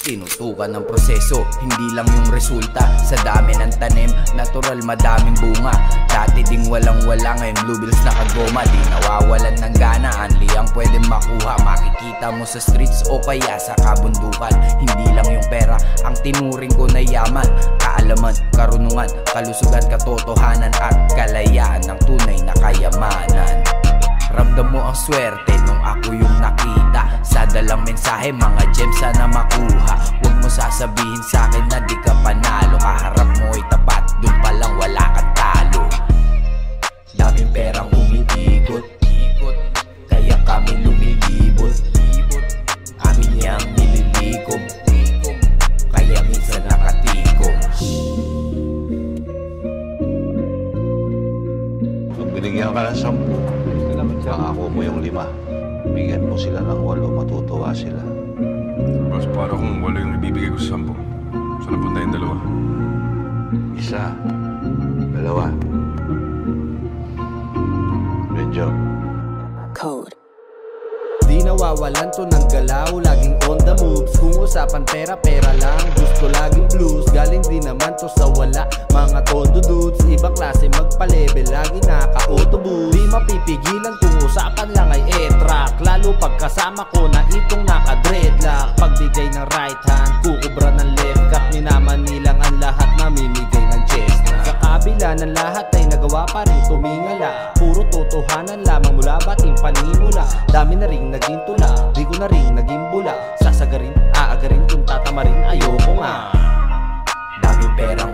Tinutukan ng proseso, hindi lang yung resulta. Sa dami ng tanim, natural madaming bunga. Dati ding walang-wala, ngayon blue bills nakagoma. Di nawawalan ng gana, anli ang pwedeng makuha. Makikita mo sa streets o kaya sa kabundukan. Hindi lang yung pera ang tinuring ko na yaman. Kaalaman, karunungan, kalusugan, katotohanan at kalayaan ng tunay na kayamanan. Ramdam mo ang swerte nung ako yung nakita. Sa dalang mensahe, mga gems sana makuha. Huwag mo sasabihin sa akin na di ka panalo. Kaharap mo ay tapat, dun palang wala kang talo. Daming perang umiikot, kaya kami lumilibot. Amin niyang nililikom, kaya minsan nakatikom. Pag binigyan ka ng 10, pangako mo yung 5. Bigyan mo sila ng 8, matutuwa sila. Boss, para kung 8 yung ibibigay ko sa 10, saan napunta yung 2? 1, 2. Good job. Code. Di nawawalan to ng galaw, laging on the moves. Kung usapan pera, pera lang, gusto laging blues. Galing din naman to sa wala, mga todo dudes. Ibang klase magpa-level, lagi naka-autobus. Di mapipigilan kung usapan lang ay e-track. Lalo pagkasama ko na itong naka-dreadlock. Pagbigay ng right hand, kukubra ng left cut. Minamanilang ang lahat, namimigay ng chestnut. Sa kabila ng lahat ay nagawa pa rin tumingala. Puro totohanan lamang mula bating panimula. Dami na ring naging tula, di ko na rin naging bula. Sasagarin, aagarin, kung tatama rin, ayoko nga. Daming perang